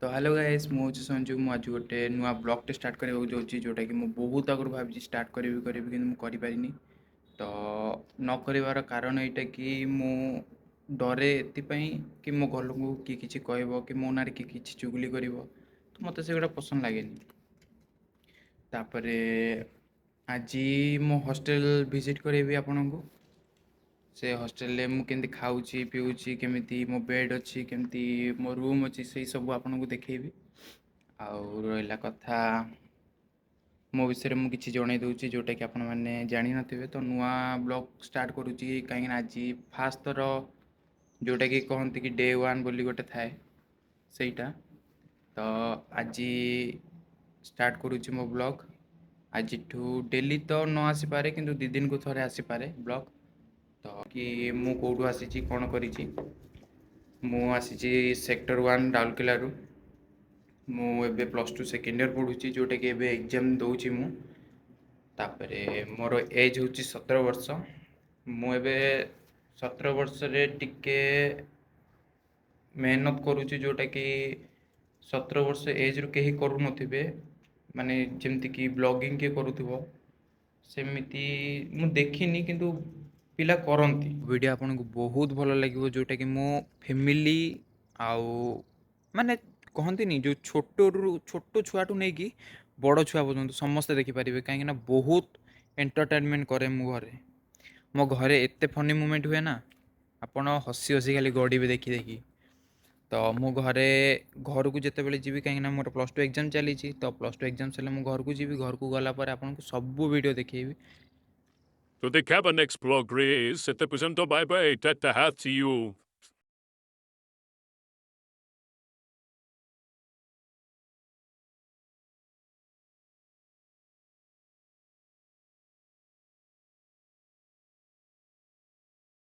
तो hello guys ମୁଁ ହେଉଛି ସଞ୍ଜୁ। ମୁଁ ଆଜି ଗୋଟେ ନୂଆ ବ୍ଲଗ୍ଟେ ଷ୍ଟାର୍ଟ କରିବାକୁ ଯାଉଛି, ଯେଉଁଟାକି ମୁଁ ବହୁତ ଆଗରୁ ଭାବିଛି ଷ୍ଟାର୍ଟ କରିବି କିନ୍ତୁ ମୁଁ କରିପାରିନି। ତ ନ କରିବାର କାରଣ ଏଇଟା କି ମୁଁ ଡରେ ଏଥିପାଇଁ କି ମୋ ଘର ଲୋକଙ୍କୁ କିଏ କିଛି କହିବ କି ମୋ ନାଁରେ କିଏ କିଛି ଚୁଗୁଲି କରିବ, ତ ମୋତେ ସେଗୁଡ଼ା ପସନ୍ଦ ଲାଗେନି। ତାପରେ ଆଜି ମୁଁ ହଷ୍ଟେଲ ଭିଜିଟ୍ କରାଇବି ଆପଣଙ୍କୁ। ସେ ହଷ୍ଟେଲରେ ମୁଁ କେମିତି ଖାଉଛି ପିଉଛି, କେମିତି ମୋ ବେଡ଼୍ ଅଛି, କେମିତି ମୋ ରୁମ୍ ଅଛି, ସେଇ ସବୁ ଆପଣଙ୍କୁ ଦେଖେଇବି। ଆଉ ରହିଲା କଥା, ମୋ ବିଷୟରେ ମୁଁ କିଛି ଜଣେଇ ଦେଉଛି ଯେଉଁଟାକି ଆପଣମାନେ ଜାଣିନଥିବେ। ତ ନୂଆ ବ୍ଲଗ୍ ଷ୍ଟାର୍ଟ କରୁଛି କାହିଁକିନା ଆଜି ଫାର୍ଷ୍ଟ ଥର ଯେଉଁଟାକି କହନ୍ତି କି ଡେ ୱାନ୍ ବୋଲି ଗୋଟେ ଥାଏ, ସେଇଟା। ତ ଆଜି ଷ୍ଟାର୍ଟ କରୁଛି ମୋ ବ୍ଲଗ୍। ଆଜିଠୁ ଡେଲି ତ ନ ଆସିପାରେ କିନ୍ତୁ 2 ଦିନକୁ ଥରେ ଆସିପାରେ ବ୍ଲଗ୍। ତ କି ମୁଁ କେଉଁଠୁ ଆସିଛି କ'ଣ କରିଛି, ମୁଁ ଆସିଛି ସେକ୍ଟର 1 ରାଉରକେଲାରୁ। ମୁଁ ଏବେ +2 ସେକେଣ୍ଡ ଇୟର୍ ପଢ଼ୁଛି, ଯେଉଁଟାକି ଏବେ ଏକ୍ଜାମ୍ ଦେଉଛି ମୁଁ। ତାପରେ ମୋର ଏଜ୍ ହେଉଛି 17 ବର୍ଷ। ମୁଁ ଏବେ 17 ବର୍ଷରେ ଟିକେ ମେହନତ କରୁଛି, ଯେଉଁଟାକି 17 ବର୍ଷ ଏଜ୍ରୁ କେହି କରୁନଥିବେ। ମାନେ ଯେମିତିକି ବ୍ଲଗିଂ କିଏ କରୁଥିବ ସେମିତି ମୁଁ ଦେଖିନି, କିନ୍ତୁ ପିଲା କରନ୍ତି। ଭିଡ଼ିଓ ଆପଣଙ୍କୁ ବହୁତ ଭଲ ଲାଗିବ, ଯେଉଁଟାକି ମୁଁ ଫ୍ୟାମିଲି ଆଉ ମାନେ କହନ୍ତିନି ଯେଉଁ ଛୋଟ ଛୁଆଠୁ ନେଇକି ବଡ଼ ଛୁଆ ପର୍ଯ୍ୟନ୍ତ ସମସ୍ତେ ଦେଖିପାରିବେ, କାହିଁକିନା ବହୁତ ଏଣ୍ଟରଟେନମେଣ୍ଟ କରେ ମୁଁ ଘରେ। ମୋ ଘରେ ଏତେ ଫନି ମୁମେଣ୍ଟ ହୁଏ ନା, ଆପଣ ହସି ହସି ଖାଲି ଗଡ଼ିବେ ଦେଖି ଦେଖି। ତ ମୁଁ ଘରକୁ ଯେତେବେଳେ ଯିବି, କାହିଁକିନା ମୋର +2 ଏକ୍ଜାମ୍ ଚାଲିଛି, ତ +2 ଏକ୍ଜାମ୍ ସରିଲେ ମୁଁ ଘରକୁ ଯିବି। ଘରକୁ ଗଲା ପରେ ଆପଣଙ୍କୁ ସବୁ ଭିଡ଼ିଓ ଦେଖେଇବି। To the Cabernet Blog Race, 70% bye bye, tata hat to you.